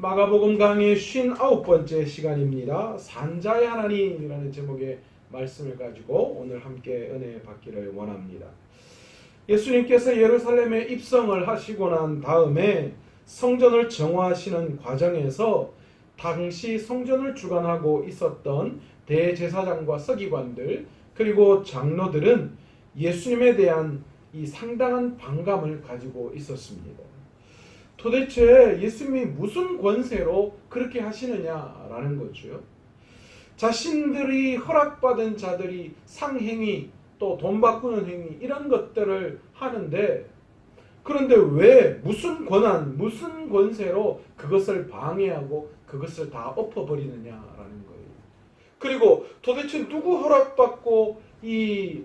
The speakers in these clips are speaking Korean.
마가복음 강의 59번째 시간입니다. 산자의 하나님이라는 제목의 말씀을 가지고 오늘 함께 은혜 받기를 원합니다. 예수님께서 예루살렘에 입성을 하시고 난 다음에 성전을 정화하시는 과정에서 당시 성전을 주관하고 있었던 대제사장과 서기관들 그리고 장로들은 예수님에 대한 이 상당한 반감을 가지고 있었습니다. 도대체 예수님이 무슨 권세로 그렇게 하시느냐라는 거죠. 자신들이 허락받은 자들이 상행위 또 돈 바꾸는 행위 이런 것들을 하는데 그런데 왜 무슨 권한 무슨 권세로 그것을 방해하고 그것을 다 엎어버리느냐라는 거예요. 그리고 도대체 누구 허락받고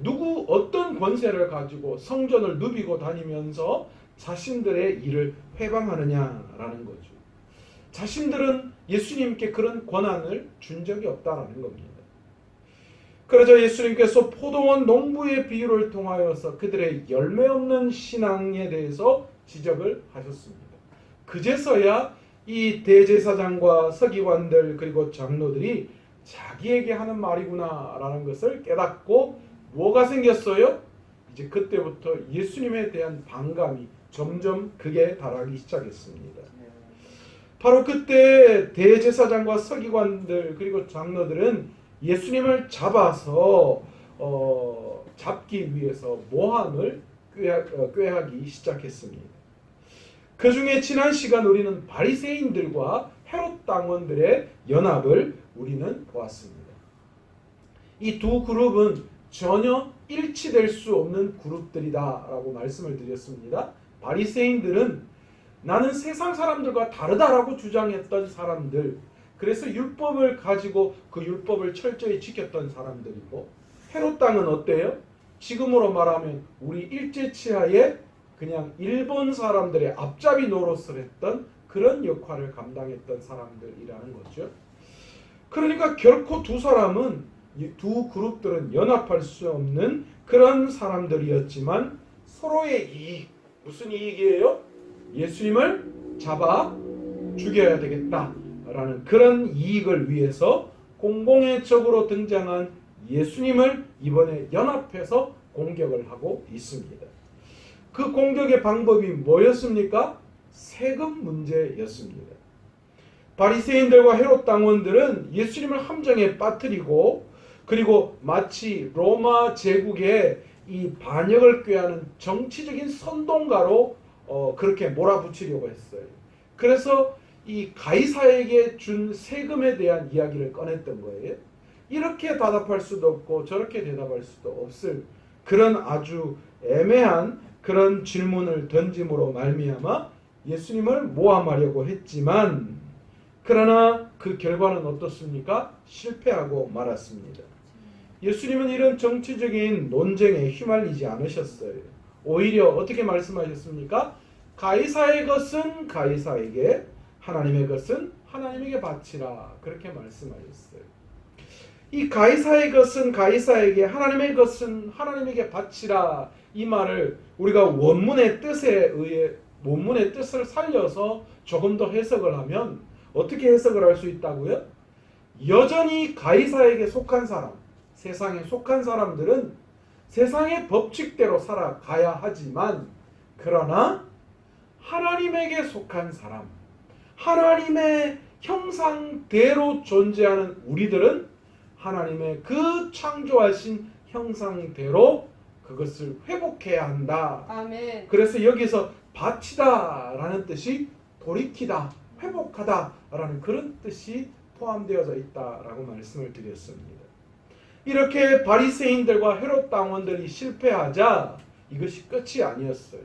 누구 어떤 권세를 가지고 성전을 누비고 다니면서 자신들의 일을 회방하느냐라는 거죠. 자신들은 예수님께 그런 권한을 준 적이 없다라는 겁니다. 그러자 예수님께서 포도원 농부의 비유를 통하여서 그들의 열매 없는 신앙에 대해서 지적을 하셨습니다. 그제서야 이 대제사장과 서기관들 그리고 장로들이 자기에게 하는 말이구나라는 것을 깨닫고 뭐가 생겼어요? 이제 그때부터 예수님에 대한 반감이 점점 극에 달하기 시작했습니다. 바로 그때 대제사장과 서기관들 그리고 장로들은 예수님을 잡아서 잡기 위해서 모함을 꾀하기 시작했습니다. 그 중에 지난 시간 우리는 바리새인들과 헤롯 당원들의 연합을 우리는 보았습니다. 이 두 그룹은 전혀 일치될 수 없는 그룹들이다라고 말씀을 드렸습니다. 바리새인들은 나는 세상 사람들과 다르다라고 주장했던 사람들, 그래서 율법을 가지고 그 율법을 철저히 지켰던 사람들이고, 헤롯 당은 어때요? 지금으로 말하면 우리 일제치하에 그냥 일본 사람들의 앞잡이 노릇을 했던 그런 역할을 감당했던 사람들이라는 거죠. 그러니까 결코 두 그룹들은 연합할 수 없는 그런 사람들이었지만 서로의 이익, 무슨 이익이에요? 예수님을 잡아 죽여야 되겠다라는 그런 이익을 위해서 공공의 적으로 등장한 예수님을 이번에 연합해서 공격을 하고 있습니다. 그 공격의 방법이 뭐였습니까? 세금 문제였습니다. 바리새인들과 헤롯 당원들은 예수님을 함정에 빠뜨리고 그리고 마치 로마 제국의 이 반역을 꾀하는 정치적인 선동가로 그렇게 몰아붙이려고 했어요. 그래서 이 가이사에게 준 세금에 대한 이야기를 꺼냈던 거예요. 이렇게 대답할 수도 없고 저렇게 대답할 수도 없을 그런 아주 애매한 그런 질문을 던짐으로 말미암아 예수님을 모함하려고 했지만 그러나 그 결과는 어떻습니까? 실패하고 말았습니다. 예수님은 이런 정치적인 논쟁에 휘말리지 않으셨어요. 오히려 어떻게 말씀하셨습니까? 가이사의 것은 가이사에게, 하나님의 것은 하나님에게 바치라. 그렇게 말씀하셨어요. 이 가이사의 것은 가이사에게, 하나님의 것은 하나님에게 바치라. 이 말을 우리가 원문의 뜻을 살려서 조금 더 해석을 하면 어떻게 해석을 할 수 있다고요? 여전히 가이사에게 속한 사람, 세상에 속한 사람들은 세상의 법칙대로 살아가야 하지만 그러나 하나님에게 속한 사람, 하나님의 형상대로 존재하는 우리들은 하나님의 그 창조하신 형상대로 그것을 회복해야 한다. 아멘. 그래서 여기서 바치다라는 뜻이 돌이키다, 회복하다라는 그런 뜻이 포함되어져 있다라고 말씀을 드렸습니다. 이렇게 바리새인들과 헤롯 당원들이 실패하자 이것이 끝이 아니었어요.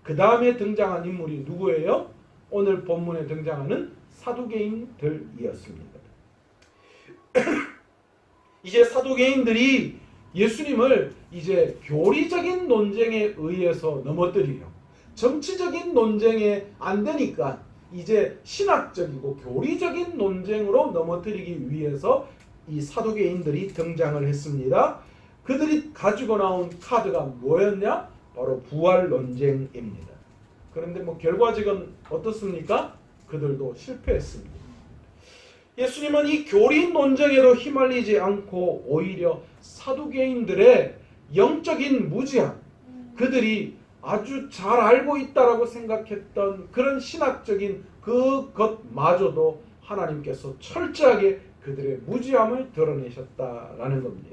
그 다음에 등장한 인물이 누구예요? 오늘 본문에 등장하는 사두개인들이었습니다. 이제 사두개인들이 예수님을 이제 교리적인 논쟁에 의해서 넘어뜨리려, 정치적인 논쟁에 안 되니까 이제 신학적이고 교리적인 논쟁으로 넘어뜨리기 위해서 이 사두개인들이 등장을 했습니다. 그들이 가지고 나온 카드가 뭐였냐? 바로 부활 논쟁입니다. 그런데 결과적은 어떻습니까? 그들도 실패했습니다. 예수님은 이 교리 논쟁에도 휘말리지 않고 오히려 사두개인들의 영적인 무지함, 그들이 아주 잘 알고 있다라고 생각했던 그런 신학적인 그것마저도 하나님께서 철저하게 그들의 무지함을 드러내셨다라는 겁니다.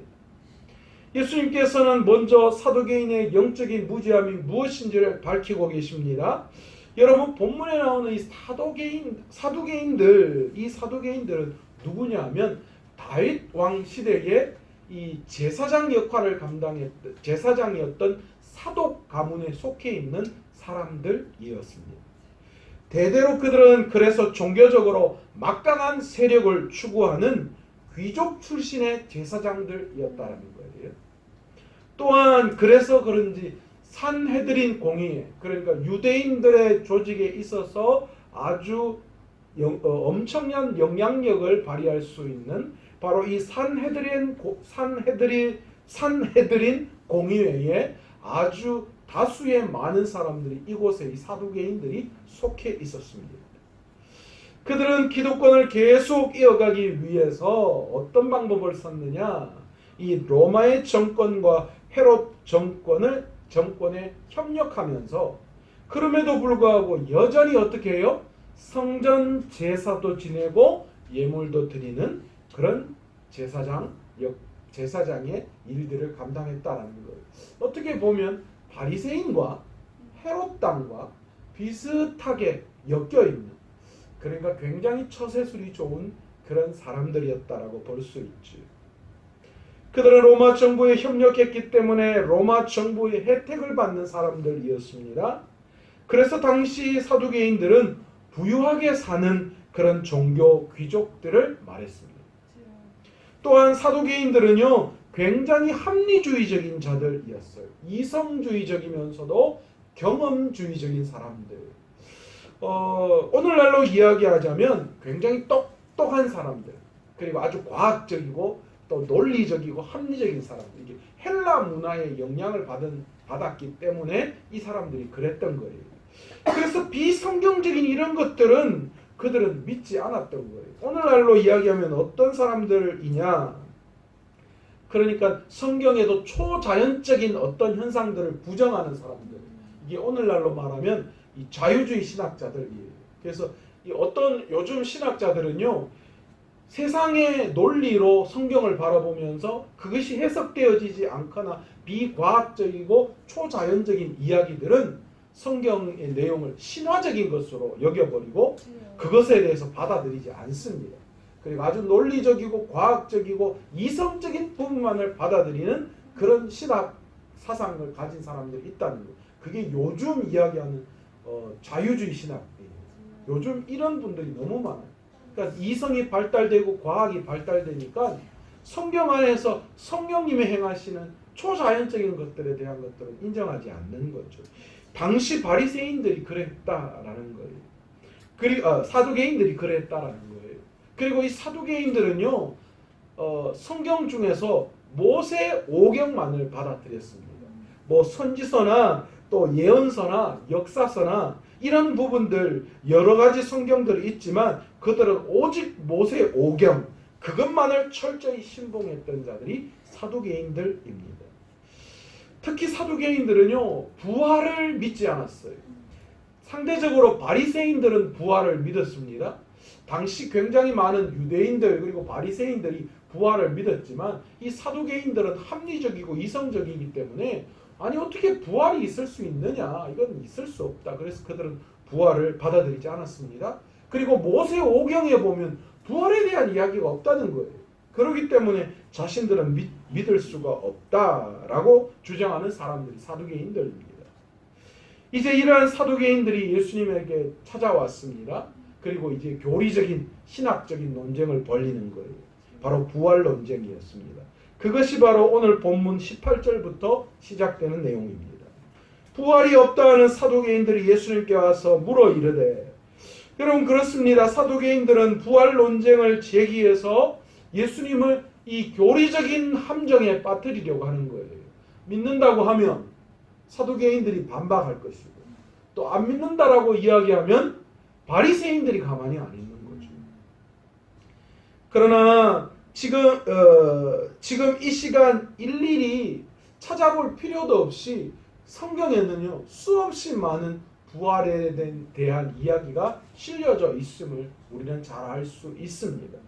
예수님께서는 먼저 사두개인의 영적인 무지함이 무엇인지를 밝히고 계십니다. 여러분, 본문에 나오는 이 사두개인들, 이 사두개인들은 누구냐면 다윗 왕 시대에 이 제사장 역할을 감당했던 제사장이었던 사독 가문에 속해 있는 사람들이었습니다. 대대로 그들은 그래서 종교적으로 막강한 세력을 추구하는 귀족 출신의 제사장들이었다는 거예요. 또한 그래서 그런지 산헤드린 공의회, 그러니까 유대인들의 조직에 있어서 아주 엄청난 영향력을 발휘할 수 있는 바로 이 산헤드린 공의회에 아주 다수의 많은 사람들이 이곳에 이 사두개인들이 속해 있었습니다. 그들은 기득권을 계속 이어가기 위해서 어떤 방법을 썼느냐? 이 로마의 정권과 헤롯 정권에 협력하면서 그럼에도 불구하고 여전히 어떻게 해요? 성전 제사도 지내고 예물도 드리는 그런 제사장의 일들을 감당했다라는 거예요. 어떻게 보면 바리새인과 헤롯 당과 비슷하게 엮여있는, 그러니까 굉장히 처세술이 좋은 그런 사람들이었다라고 볼 수 있죠. 그들은 로마 정부에 협력했기 때문에 로마 정부의 혜택을 받는 사람들이었습니다. 그래서 당시 사두개인들은 부유하게 사는 그런 종교 귀족들을 말했습니다. 또한 사두개인들은요, 굉장히 합리주의적인 자들이었어요. 이성주의적이면서도 경험주의적인 사람들. 오늘날로 이야기하자면 굉장히 똑똑한 사람들, 그리고 아주 과학적이고 또 논리적이고 합리적인 사람들, 이게 헬라 문화의 영향을 받았기 때문에 이 사람들이 그랬던 거예요. 그래서 비성경적인 이런 것들은 그들은 믿지 않았던 거예요. 오늘날로 이야기하면 어떤 사람들이냐? 그러니까 성경에도 초자연적인 어떤 현상들을 부정하는 사람들. 이게 오늘날로 말하면 이 자유주의 신학자들이에요. 그래서 이 어떤 요즘 신학자들은요, 세상의 논리로 성경을 바라보면서 그것이 해석되어지지 않거나 비과학적이고 초자연적인 이야기들은 성경의 내용을 신화적인 것으로 여겨버리고 그것에 대해서 받아들이지 않습니다. 그리고 아주 논리적이고 과학적이고 이성적인 부분만을 받아들이는 그런 신학 사상을 가진 사람들이 있다는 거예요. 그게 요즘 이야기하는 자유주의 신학이에요. 요즘 이런 분들이 너무 많아요. 그러니까 이성이 발달되고 과학이 발달되니까 성경 안에서 성령님이 행하시는 초자연적인 것들에 대한 것들은 인정하지 않는 거죠. 당시 바리새인들이 그랬다라는 거예요. 그리고 사두개인들이 그랬다라는 거예요. 그리고 이 사두개인들은요, 성경 중에서 모세 오경만을 받아들였습니다. 뭐 선지서나 또 예언서나 역사서나 이런 부분들 여러 가지 성경들이 있지만 그들은 오직 모세 오경 그것만을 철저히 신봉했던 자들이 사두개인들입니다. 특히 사두개인들은요, 부활을 믿지 않았어요. 상대적으로 바리새인들은 부활을 믿었습니다. 당시 굉장히 많은 유대인들 그리고 바리새인들이 부활을 믿었지만 이 사두개인들은 합리적이고 이성적이기 때문에 아니 어떻게 부활이 있을 수 있느냐, 이건 있을 수 없다. 그래서 그들은 부활을 받아들이지 않았습니다. 그리고 모세 오경에 보면 부활에 대한 이야기가 없다는 거예요. 그렇기 때문에 자신들은 믿을 수가 없다라고 주장하는 사람들이 사두개인들입니다. 이제 이러한 사두개인들이 예수님에게 찾아왔습니다. 그리고 이제 교리적인 신학적인 논쟁을 벌이는 거예요. 바로 부활 논쟁이었습니다. 그것이 바로 오늘 본문 18절부터 시작되는 내용입니다. 부활이 없다 하는 사두개인들이 예수님께 와서 물어 이르되, 여러분 그렇습니다. 사두개인들은 부활 논쟁을 제기해서 예수님을 이 교리적인 함정에 빠뜨리려고 하는 거예요. 믿는다고 하면 사두개인들이 반박할 것이고, 또 안 믿는다라고 이야기하면 바리새인들이 가만히 안 있는 거죠. 그러나 지금 이 시간 일일이 찾아볼 필요도 없이 성경에는요 수없이 많은 부활에 대한 이야기가 실려져 있음을 우리는 잘 알 수 있습니다.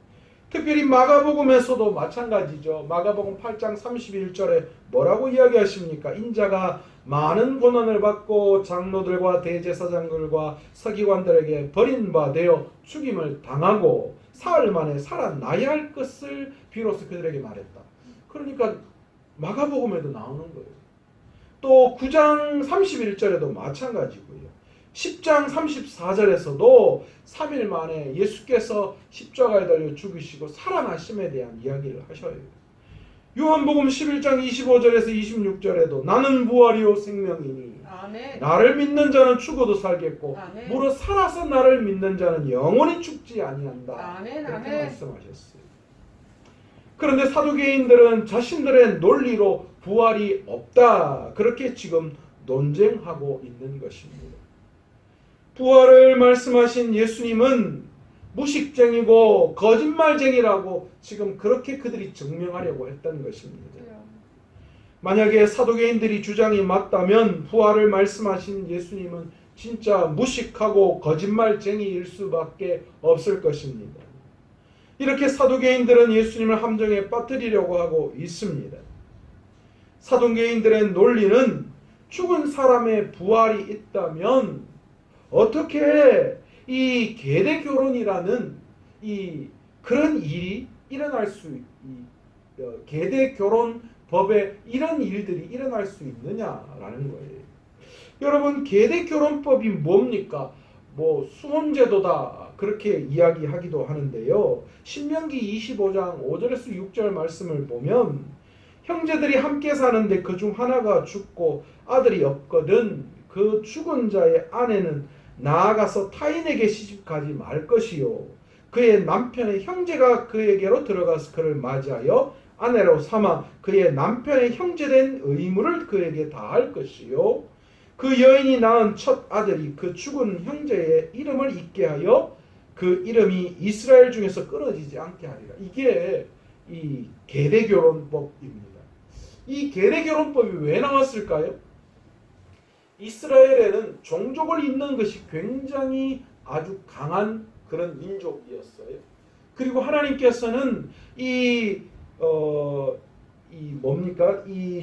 특별히 마가복음에서도 마찬가지죠. 마가복음 8장 31절에 뭐라고 이야기하십니까? 인자가 많은 고난을 받고 장로들과 대제사장들과 서기관들에게 버림받아 죽임을 당하고 사흘 만에 살아나야 할 것을 비로소 그들에게 말했다. 그러니까 마가복음에도 나오는 거예요. 또 9장 31절에도 마찬가지고요. 10장 34절에서도 3일 만에 예수께서 십자가에 달려 죽으시고 살아나심에 대한 이야기를 하셔요. 요한복음 11장 25절에서 26절에도 나는 부활이요 생명이니 아멘. 나를 믿는 자는 죽어도 살겠고 아멘. 무릇 살아서 나를 믿는 자는 영원히 죽지 아니한다. 아멘. 그렇게 아멘. 말씀하셨어요. 그런데 사두개인들은 자신들의 논리로 부활이 없다. 그렇게 지금 논쟁하고 있는 것입니다. 부활을 말씀하신 예수님은 무식쟁이고 거짓말쟁이라고 지금 그렇게 그들이 증명하려고 했던 것입니다. 만약에 사두개인들이 주장이 맞다면 부활을 말씀하신 예수님은 진짜 무식하고 거짓말쟁이일 수밖에 없을 것입니다. 이렇게 사두개인들은 예수님을 함정에 빠뜨리려고 하고 있습니다. 사두개인들의 논리는 죽은 사람의 부활이 있다면 어떻게 이 계대 결혼이라는 그런 일이 일어날 수 계대 결혼 법에 이런 일들이 일어날 수 있느냐라는 거예요. 여러분 계대 결혼법이 뭡니까? 뭐 수혼제도다 그렇게 이야기하기도 하는데요. 신명기 25장 5절에서 6절 말씀을 보면 형제들이 함께 사는데 그중 하나가 죽고 아들이 없거든 그 죽은 자의 아내는 나아가서 타인에게 시집가지 말 것이요 그의 남편의 형제가 그에게로 들어가서 그를 맞이하여 아내로 삼아 그의 남편의 형제된 의무를 그에게 다할 것이요 그 여인이 낳은 첫 아들이 그 죽은 형제의 이름을 잊게 하여 그 이름이 이스라엘 중에서 끊어지지 않게 하리라. 이게 이 계대결혼법입니다. 이 계대결혼법이 왜 나왔을까요? 이스라엘에는 종족을 잇는 것이 굉장히 아주 강한 그런 민족이었어요. 그리고 하나님께서는 이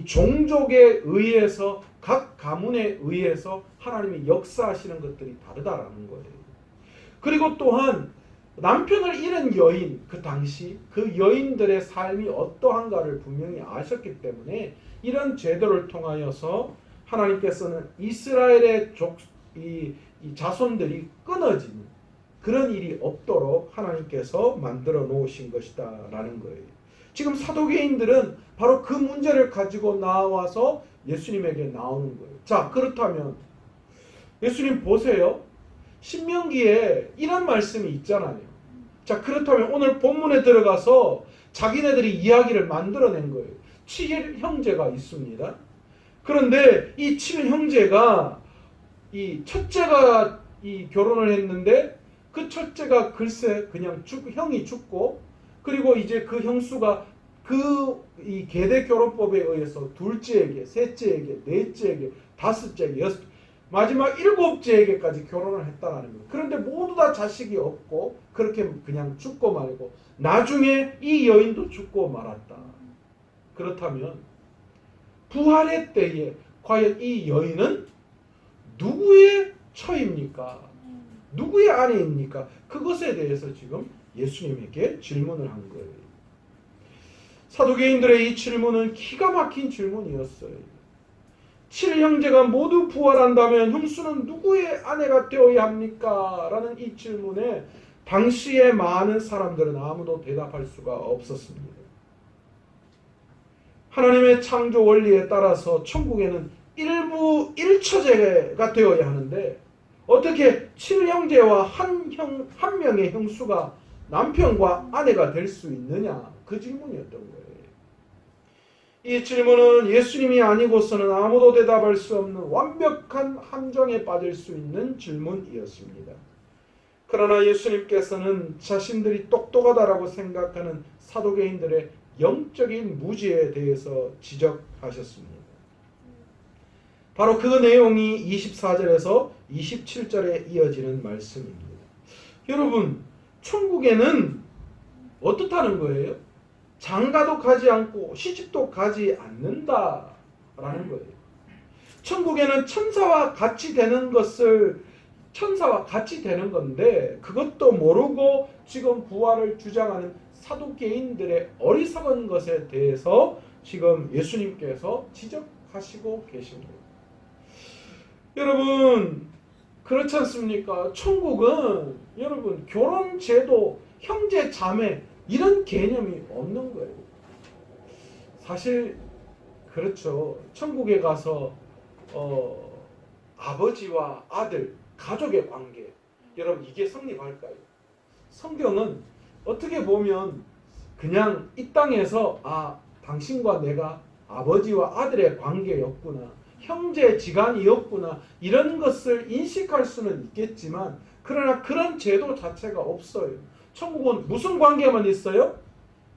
종족에 의해서 각 가문에 의해서 하나님이 역사하시는 것들이 다르다라는 거예요. 그리고 또한 남편을 잃은 여인 그 당시 그 여인들의 삶이 어떠한가를 분명히 아셨기 때문에 이런 제도를 통하여서 하나님께서는 이스라엘의 이 자손들이 끊어지는 그런 일이 없도록 하나님께서 만들어 놓으신 것이다 라는 거예요. 지금 사두개인들은 바로 그 문제를 가지고 나와서 예수님에게 나오는 거예요. 자, 그렇다면 예수님 보세요. 신명기에 이런 말씀이 있잖아요. 자, 그렇다면 오늘 본문에 들어가서 자기네들이 이야기를 만들어낸 거예요. 7 형제가 있습니다. 그런데 이 7 형제가 이 첫째가 이 결혼을 했는데 그 첫째가 글쎄 그냥 형이 죽고 그리고 이제 그 형수가 그 이 계대 결혼법에 의해서 둘째에게, 셋째에게, 넷째에게, 다섯째에게, 마지막 7째에게까지 결혼을 했다라는 거예요. 그런데 모두 다 자식이 없고 그렇게 그냥 죽고 말고 나중에 이 여인도 죽고 말았다. 그렇다면 부활의 때에 과연 이 여인은 누구의 처입니까? 누구의 아내입니까? 그것에 대해서 지금 예수님에게 질문을 한 거예요. 사두개인들의 이 질문은 기가 막힌 질문이었어요. 7 형제가 모두 부활한다면 형수는 누구의 아내가 되어야 합니까? 라는 이 질문에 당시의 많은 사람들은 아무도 대답할 수가 없었습니다. 하나님의 창조 원리에 따라서 천국에는 일부 1처제가 되어야 하는데 어떻게 7 형제와 한 명의 형수가 남편과 아내가 될 수 있느냐? 그 질문이었던 거예요. 이 질문은 예수님이 아니고서는 아무도 대답할 수 없는 완벽한 함정에 빠질 수 있는 질문이었습니다. 그러나 예수님께서는 자신들이 똑똑하다라고 생각하는 사도개인들의 영적인 무지에 대해서 지적하셨습니다. 바로 그 내용이 24절에서 27절에 이어지는 말씀입니다. 여러분, 천국에는 어떻다는 거예요? 장가도 가지 않고 시집도 가지 않는다라는 거예요. 천국에는 천사와 같이 되는 건데 그것도 모르고 지금 부활을 주장하는 사두개인들의 어리석은 것에 대해서 지금 예수님께서 지적하시고 계십니다. 여러분, 그렇지 않습니까? 천국은 여러분 결혼 제도, 형제 자매 이런 개념이 없는 거예요. 사실 그렇죠. 천국에 가서 아버지와 아들, 가족의 관계, 여러분 이게 성립할까요? 성경은 어떻게 보면 그냥 이 땅에서 당신과 내가 아버지와 아들의 관계였구나, 형제지간이었구나, 이런 것을 인식할 수는 있겠지만 그러나 그런 제도 자체가 없어요. 천국은 무슨 관계만 있어요?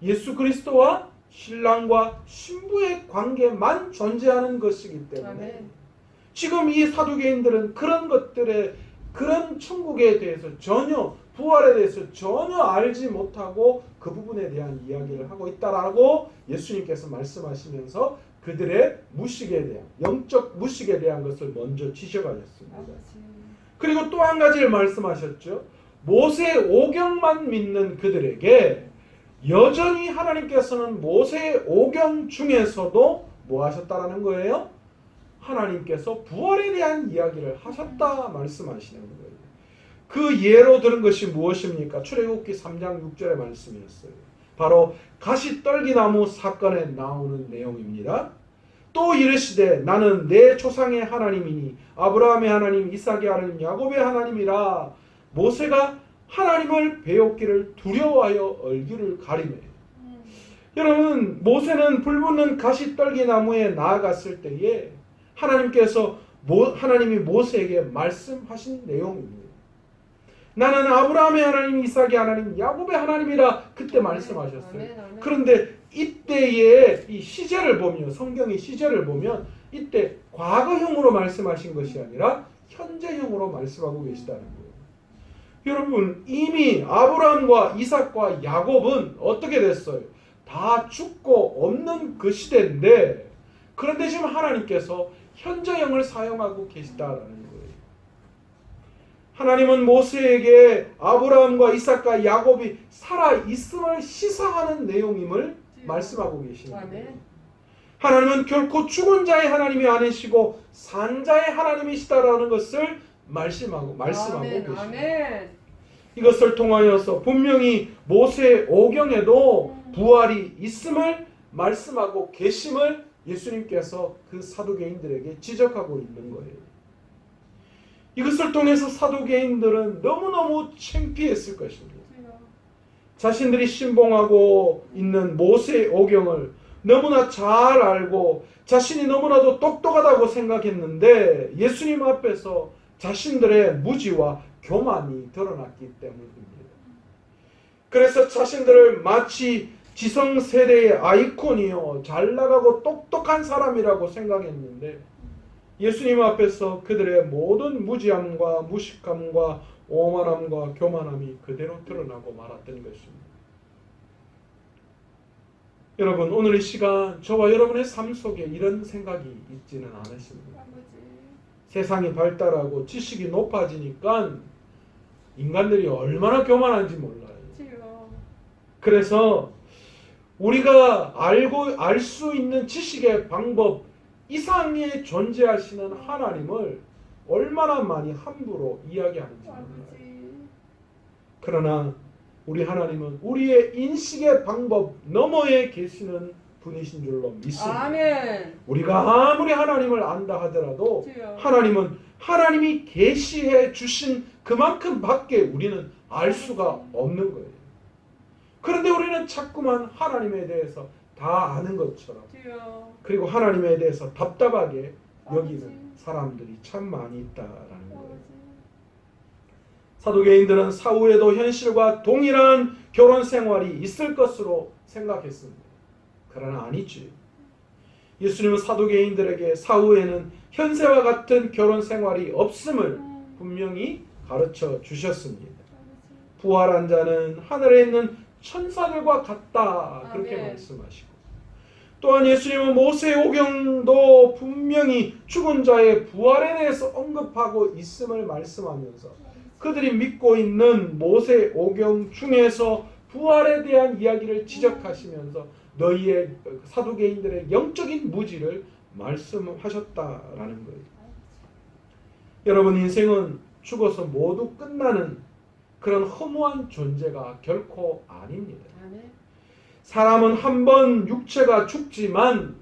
예수 그리스도와 신랑과 신부의 관계만 존재하는 것이기 때문에 아멘. 지금 이 사두개인들은 그런 천국에 대해서 전혀, 부활에 대해서 전혀 알지 못하고 그 부분에 대한 이야기를 하고 있다라고 예수님께서 말씀하시면서 그들의 무식에 대한, 영적 무식에 대한 것을 먼저 지적하셨습니다. 그리고 또 한 가지를 말씀하셨죠. 모세 오경만 믿는 그들에게 여전히 하나님께서는 모세 오경 중에서도 뭐 하셨다라는 거예요? 하나님께서 부활에 대한 이야기를 하셨다 말씀하시는 거예요. 그 예로 들은 것이 무엇입니까? 출애굽기 3장 6절의 말씀이었어요. 바로 가시떨기나무 사건에 나오는 내용입니다. 또 이르시되 나는 내 조상의 하나님이니 아브라함의 하나님, 이삭의 하나님, 야곱의 하나님이라. 모세가 하나님을 배웠기를 두려워하여 얼굴을 가리매. 여러분, 모세는 불붙는 가시떨기나무에 나아갔을 때에 하나님이 모세에게 말씀하신 내용입니다. 나는 아브라함의 하나님, 이삭의 하나님, 야곱의 하나님이라 그때 말씀하셨어요. 그런데 이때의 이 시제를 보면, 성경의 시제를 보면 이때 과거형으로 말씀하신 것이 아니라 현재형으로 말씀하고 계시다는 거예요. 여러분, 이미 아브라함과 이삭과 야곱은 어떻게 됐어요? 다 죽고 없는 그 시대인데, 그런데 지금 하나님께서 현재형을 사용하고 계시다라는 거예요. 하나님은 모세에게 아브라함과 이삭과 야곱이 살아있음을 시사하는 내용임을 말씀하고 계시는 거예요. 하나님은 결코 죽은 자의 하나님이 아니시고 산 자의 하나님이시다라는 것을 말씀하고 계십니다. 이것을 통하여서 분명히 모세 오경에도 부활이 있음을 말씀하고 계심을 예수님께서 그 사두개인들에게 지적하고 있는 거예요. 이것을 통해서 사두개인들은 너무너무 창피했을 것입니다. 자신들이 신봉하고 있는 모세 오경을 너무나 잘 알고 자신이 너무나도 똑똑하다고 생각했는데 예수님 앞에서 자신들의 무지와 교만이 드러났기 때문입니다. 그래서 자신들을 마치 지성세대의 아이콘이요, 잘나가고 똑똑한 사람이라고 생각했는데 예수님 앞에서 그들의 모든 무지함과 무식함과 오만함과 교만함이 그대로 드러나고 말았던 것입니다. 여러분, 오늘 이 시간 저와 여러분의 삶 속에 이런 생각이 있지는 않으십니까? 세상이 발달하고 지식이 높아지니까 인간들이 얼마나 교만한지 몰라요. 그래서 우리가 알 수 있는 지식의 방법 이상에 존재하시는 하나님을 얼마나 많이 함부로 이야기하는지 몰라요. 그러나 우리 하나님은 우리의 인식의 방법 너머에 계시는 분이신 줄로 믿습니다. 아멘. 우리가 아무리 하나님을 안다 하더라도 하나님은 하나님이 계시해 주신 그만큼 밖에 우리는 알 수가 없는 거예요. 그런데 우리는 자꾸만 하나님에 대해서 다 아는 것처럼, 그리고 하나님에 대해서 답답하게 여기는 사람들이 참 많이 있다라는 거예요. 사두개인들은 사후에도 현실과 동일한 결혼 생활이 있을 것으로 생각했습니다. 그러나 아니지. 예수님은 사두개인들에게 사후에는 현세와 같은 결혼 생활이 없음을 분명히 가르쳐 주셨습니다. 부활한 자는 하늘에 있는 천사들과 같다, 그렇게 말씀하시고, 또한 예수님은 모세오경도 분명히 죽은 자의 부활에 대해서 언급하고 있음을 말씀하면서 그들이 믿고 있는 모세오경 중에서 부활에 대한 이야기를 지적하시면서 너희의 사두개인들의 영적인 무지를 말씀하셨다라는 거예요. 여러분, 인생은 죽어서 모두 끝나는 그런 허무한 존재가 결코 아닙니다. 사람은 한 번 육체가 죽지만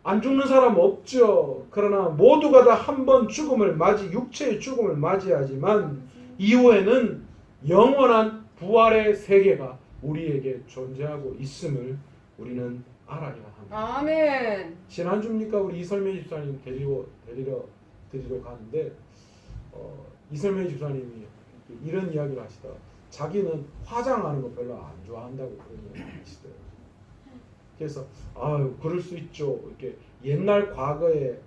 안 죽는 사람 없죠. 그러나 모두가 다 한 번 죽음을 육체의 죽음을 맞이하지만 이후에는 영원한 부활의 세계가 우리에게 존재하고 있음을 우리는 알아야 합니다. 아멘. 지난주입니까? 우리 이설매 집사님 데리러 가는데 이설매 집사님이 이런 이야기를 하시다가 자기는 화장하는 거 별로 안 좋아한다고 그런 이야기를 하시더라고요. 그래서 그럴 수 있죠. 이렇게 옛날 과거의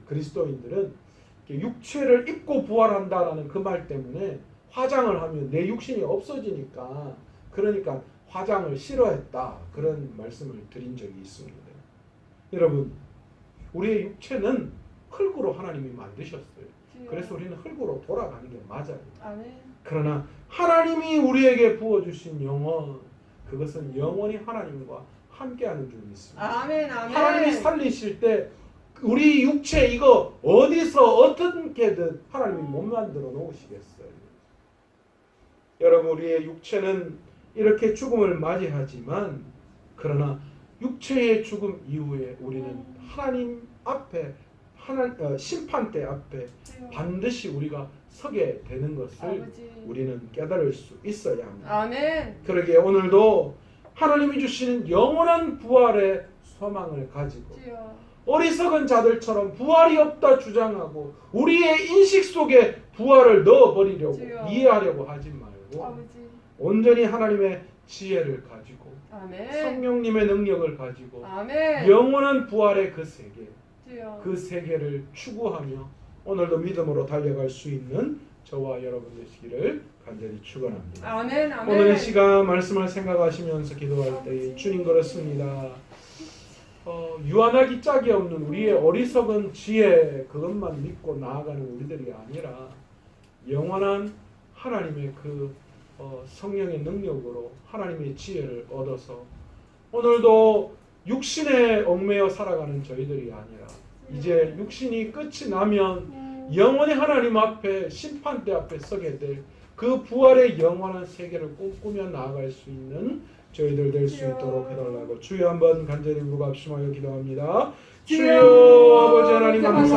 그리스도인들은 육체를 입고 부활한다라는 그 말 때문에 화장을 하면 내 육신이 없어지니까 그러니까 화장을 싫어했다, 그런 말씀을 드린 적이 있습니다. 여러분, 우리의 육체는 흙으로 하나님이 만드셨어요. 그래서 우리는 흙으로 돌아가는 게 맞아요. 그러나 하나님이 우리에게 부어주신 영혼, 그것은 영원히 하나님과 함께하는 줄 믿습니다. 아멘. 하나님이 살리실 때 우리 육체 이거 어디서 어떻게든 하나님이 못 만들어 놓으시겠어요. 여러분, 우리의 육체는 이렇게 죽음을 맞이하지만 그러나 육체의 죽음 이후에 우리는 하나님 앞에 심판대 앞에 반드시 우리가 서게 되는 것을 우리는 깨달을 수 있어야 합니다. 아멘. 그러기에 오늘도 하나님이 주시는 영원한 부활의 소망을 가지고 어리석은 자들처럼 부활이 없다 주장하고 우리의 인식 속에 부활을 넣어버리려고 이해하려고 하지 말고 온전히 하나님의 지혜를 가지고 성령님의 능력을 가지고 영원한 부활의 그 세계, 그 세계를 추구하며 오늘도 믿음으로 달려갈 수 있는 저와 여러분 되시기를 간절히 축원합니다. 오늘 이 시간 말씀을 생각하시면서 기도할 때 주님, 그렇습니다. 유한하기 짝이 없는 우리의 어리석은 지혜, 그것만 믿고 나아가는 우리들이 아니라 영원한 하나님의 그 성령의 능력으로 하나님의 지혜를 얻어서 오늘도 육신에 얽매여 살아가는 저희들이 아니라 이제 육신이 끝이 나면 영원히 하나님 앞에 심판대 앞에 서게 될 그 부활의 영원한 세계를 꿈꾸며 나아갈 수 있는 저희들 될 수 있도록 해달라고 주여 한번 간절히 부르짖으며 기도합니다. 주여 아버지 하나님 감사합니다.